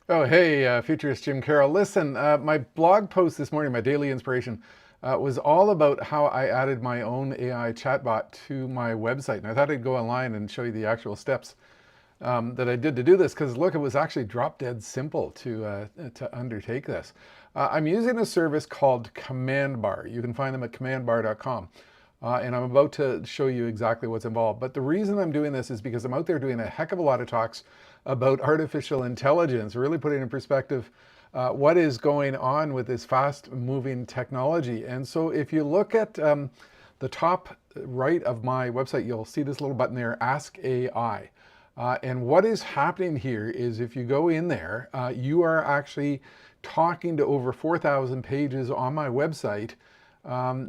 Oh, hey, futurist Jim Carroll. Listen, my blog post this morning, my daily inspiration, was all about how I added my own AI chatbot to my website. And I thought I'd go online and show you the actual steps that I did to do this, because look, it was actually drop dead simple to undertake this. I'm using a service called Command Bar. You can find them at commandbar.com. And I'm about to show you exactly what's involved. But the reason I'm doing this is because I'm out there doing a heck of a lot of talks about artificial intelligence, really putting in perspective what is going on with this fast moving technology. And so if you look at the top right of my website, you'll see this little button there, Ask AI. And what is happening here is if you go in there, you are actually talking to over 4,000 pages on my website,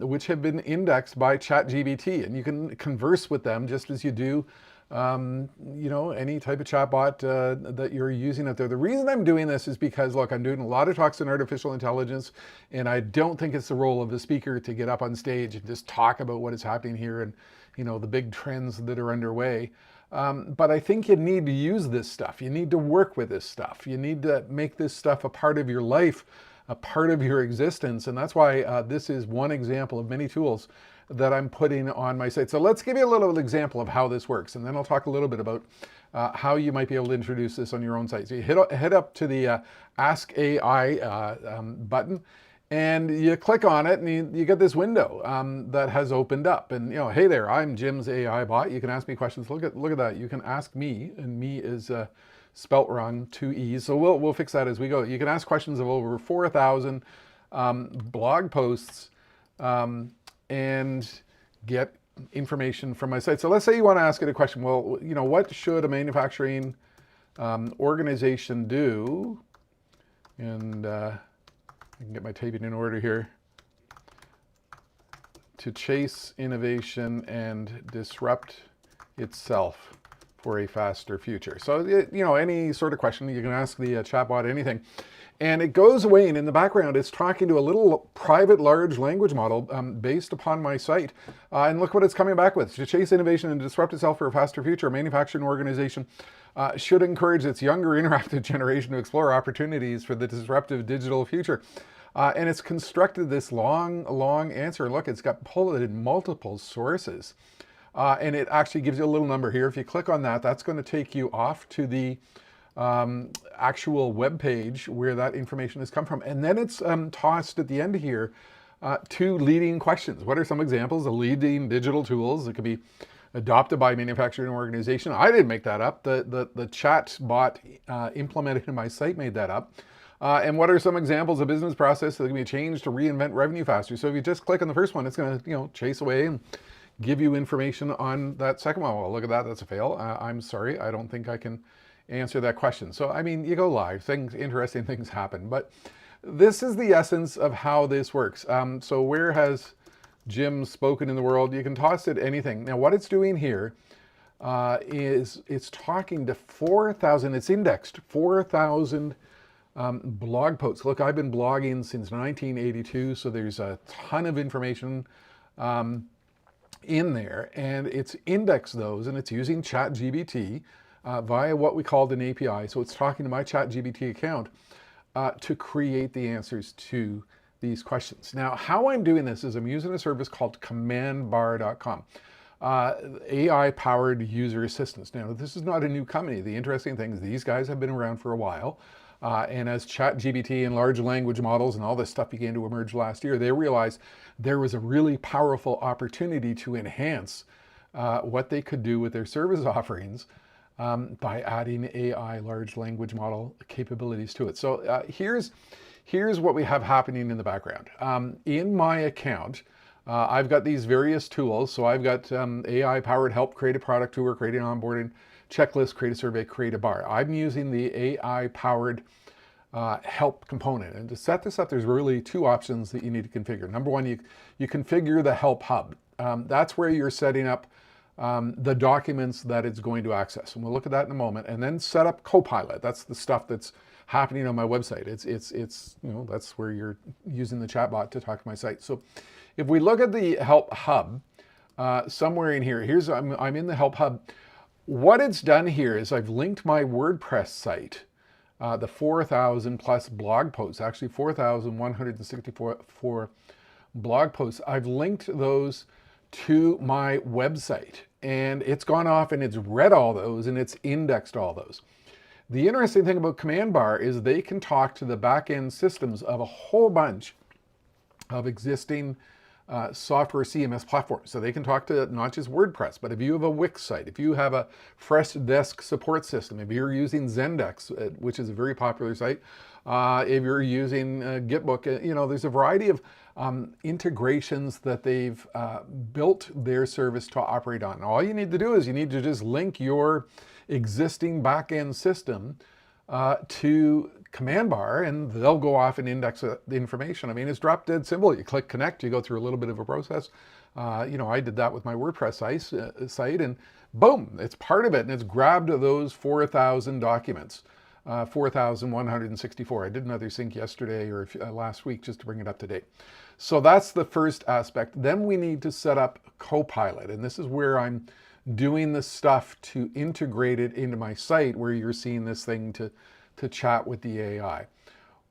which have been indexed by ChatGPT. And you can converse with them just as you do any type of chatbot that you're using out there. The reason I'm doing this is because, look, I'm doing a lot of talks on artificial intelligence, and I don't think it's the role of the speaker to get up on stage and just talk about what is happening here and, the big trends that are underway. But I think you need to use this stuff. You need to work with this stuff. You need to make this stuff a part of your life, a part of your existence. And that's why this is one example of many tools that I'm putting on my site. So let's give you a little example of how this works. And then I'll talk a little bit about how you might be able to introduce this on your own site. So you head up to the Ask AI button, and you click on it, and you get this window that has opened up. And hey there, I'm Jim's AI bot. You can ask me questions. Look at that. You can ask me, and me is spelt wrong, two E's. So we'll fix that as we go. You can ask questions of over 4,000 blog posts and get information from my site. So let's say you want to ask it a question. Well, what should a manufacturing organization do? And I can get my typing in order here, to chase innovation and disrupt itself for a faster future. So, any sort of question, you can ask the chatbot anything. And it goes away, and in the background, it's talking to a little private large language model based upon my site. And look what it's coming back with. To chase innovation and disrupt itself for a faster future, a manufacturing organization should encourage its younger interactive generation to explore opportunities for the disruptive digital future. And it's constructed this long answer. Look, it's got pulled in multiple sources. And it actually gives you a little number here. If you click on that, that's going to take you off to the actual web page where that information has come from. And then it's tossed at the end here two leading questions. What are some examples of leading digital tools that could be adopted by a manufacturing organization? I didn't make that up. The chat bot implemented in my site made that up. And what are some examples of business process that can be changed to reinvent revenue faster? So if you just click on the first one, it's going to chase away and give you information on that second one. Well, look at that. That's a fail. I'm sorry. I don't think I can answer that question. So, you go live, interesting things happen. But this is the essence of how this works. So where has Jim spoken in the world? You can toss it anything. Now, what it's doing here is it's talking to 4,000, it's indexed 4,000 blog posts. Look, I've been blogging since 1982, so there's a ton of information in there, and it's indexed those, and it's using ChatGPT via what we called an API. So it's talking to my ChatGPT account to create the answers to these questions. Now, how I'm doing this is I'm using a service called commandbar.com. AI-powered user assistants. Now, this is not a new company. The interesting thing is these guys have been around for a while. And as ChatGPT and large language models and all this stuff began to emerge last year, they realized there was a really powerful opportunity to enhance what they could do with their service offerings by adding AI, large language model capabilities to it. So here's what we have happening in the background. In my account, I've got these various tools. So I've got AI-powered help, create a product tour, create an onboarding checklist, create a survey, create a bar. I'm using the AI-powered help component. And to set this up, there's really two options that you need to configure. Number one, you configure the help hub. That's where you're setting up the documents that it's going to access. And we'll look at that in a moment. And then set up Copilot. That's the stuff that's happening on my website. It's that's where you're using the chatbot to talk to my site. So if we look at the help hub, somewhere in here, I'm in the help hub. What it's done here is I've linked my WordPress site the 4,000 plus blog posts, actually 4,164 blog posts. I've linked those to my website, and it's gone off and it's read all those and it's indexed all those. The interesting thing about Command Bar is they can talk to the back-end systems of a whole bunch of existing software CMS platforms. So they can talk to not just WordPress, but if you have a Wix site, if you have a Freshdesk support system, if you're using Zendesk, which is a very popular site, if you're using Gitbook, there's a variety of integrations that they've built their service to operate on. All you need to do is you need to just link your existing back-end system to Command Bar, and they'll go off and index the information. I mean, it's drop dead simple. You click connect, you go through a little bit of a process. I did that with my WordPress site, and boom, it's part of it, and it's grabbed those 4,000 documents, 4,164. I did another sync yesterday or last week just to bring it up to date. So that's the first aspect. Then we need to set up Copilot, and this is where I'm doing the stuff to integrate it into my site, where you're seeing this thing to chat with the AI.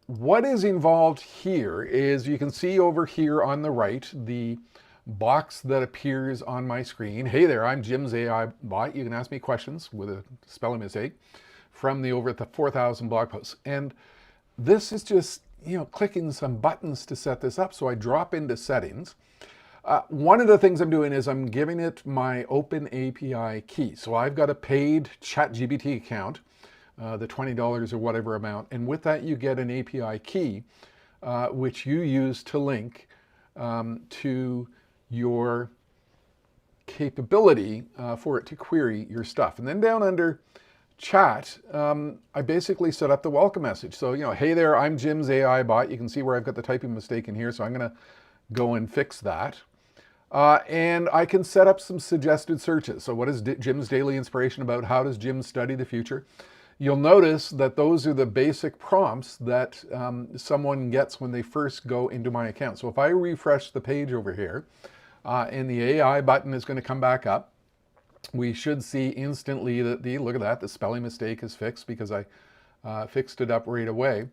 What is involved here is, you can see over here on the right, the box that appears on my screen. Hey there, I'm Jim's AI bot. You can ask me questions with a spelling mistake from the over at the 4,000 blog posts. And this is just, clicking some buttons to set this up. So I drop into settings. One of the things I'm doing is I'm giving it my Open API key. So I've got a paid ChatGPT account, the $20 or whatever amount. And with that, you get an API key, which you use to link to your capability for it to query your stuff. And then down under chat, I basically set up the welcome message. So, hey there, I'm Jim's AI bot. You can see where I've got the typing mistake in here. So I'm going to go and fix that. And I can set up some suggested searches. So what is Jim's daily inspiration about? How does Jim study the future? You'll notice that those are the basic prompts that someone gets when they first go into my account. So if I refresh the page over here, and the AI button is going to come back up, we should see instantly that look at that, the spelling mistake is fixed because I fixed it up right away.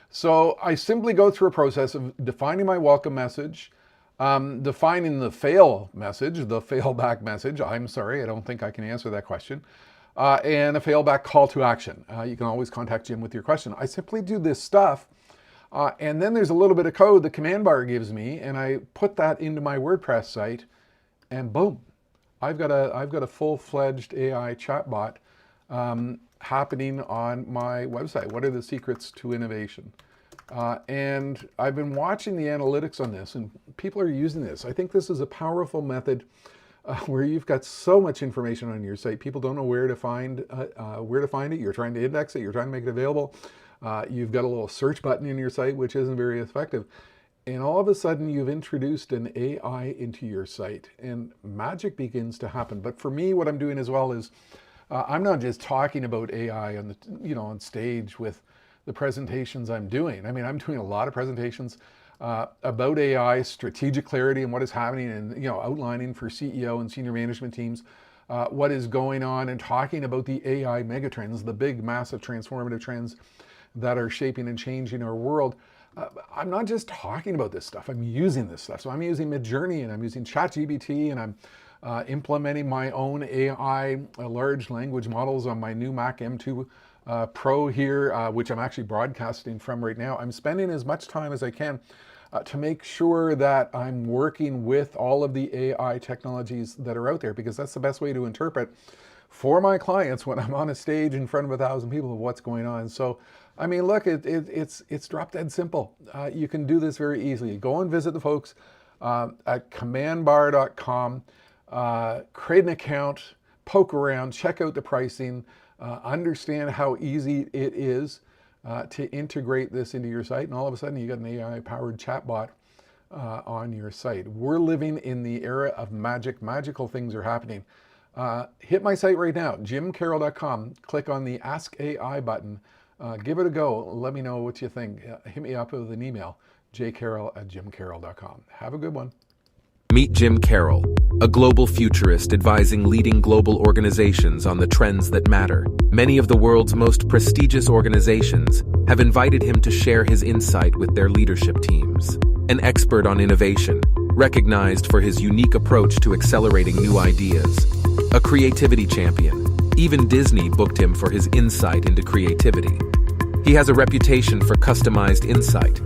So I simply go through a process of defining my welcome message, defining the fail message, the failback message. I'm sorry, I don't think I can answer that question. And a failback call to action. You can always contact Jim with your question. I simply do this stuff, and then there's a little bit of code the Command Bar gives me, and I put that into my WordPress site, and boom, I've got a full-fledged AI chatbot happening on my website. What are the secrets to innovation? And I've been watching the analytics on this, and people are using this. I think this is a powerful method where you've got so much information on your site. People don't know where to find it. You're trying to index it. You're trying to make it available. You've got a little search button in your site, which isn't very effective. And all of a sudden, you've introduced an AI into your site, and magic begins to happen. But for me, what I'm doing as well is I'm not just talking about AI on on stage with the presentations I'm doing. I mean, I'm doing a lot of presentations about AI, strategic clarity, and what is happening, and outlining for CEO and senior management teams what is going on, and talking about the AI megatrends, the big, massive, transformative trends that are shaping and changing our world. I'm not just talking about this stuff, I'm using this stuff. So I'm using Midjourney, and I'm using ChatGPT, and I'm implementing my own AI large language models on my new Mac M2 Pro here, which I'm actually broadcasting from right now. I'm spending as much time as I can to make sure that I'm working with all of the AI technologies that are out there, because that's the best way to interpret for my clients when I'm on a stage in front of 1,000 people of what's going on. So, I mean, look, it's drop dead simple. You can do this very easily. Go and visit the folks at commandbar.com, create an account, poke around, check out the pricing, understand how easy it is to integrate this into your site, and all of a sudden you got an AI-powered chatbot on your site. We're living in the era of magic. Magical things are happening. Hit my site right now, jimcarroll.com. Click on the Ask AI button. Give it a go. Let me know what you think. Hit me up with an email, jcarroll@jimcarroll.com. Have a good one. Meet Jim Carroll, a global futurist advising leading global organizations on the trends that matter. Many of the world's most prestigious organizations have invited him to share his insight with their leadership teams. An expert on innovation, recognized for his unique approach to accelerating new ideas. A creativity champion, even Disney booked him for his insight into creativity. He has a reputation for customized insight.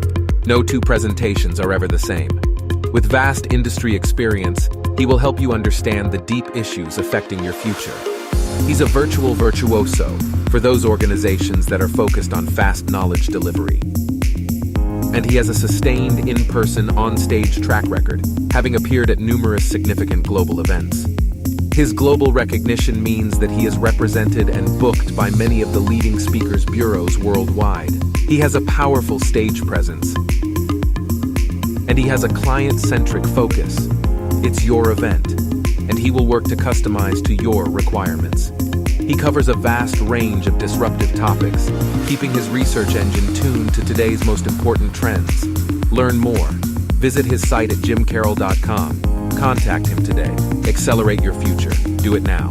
No two presentations are ever the same. With vast industry experience, he will help you understand the deep issues affecting your future. He's a virtual virtuoso for those organizations that are focused on fast knowledge delivery. And he has a sustained in-person, on-stage track record, having appeared at numerous significant global events. His global recognition means that he is represented and booked by many of the leading speakers' bureaus worldwide. He has a powerful stage presence, and he has a client-centric focus. It's your event, and he will work to customize to your requirements. He covers a vast range of disruptive topics, keeping his research engine tuned to today's most important trends. Learn more. Visit his site at jimcarroll.com. Contact him today. Accelerate your future. Do it now.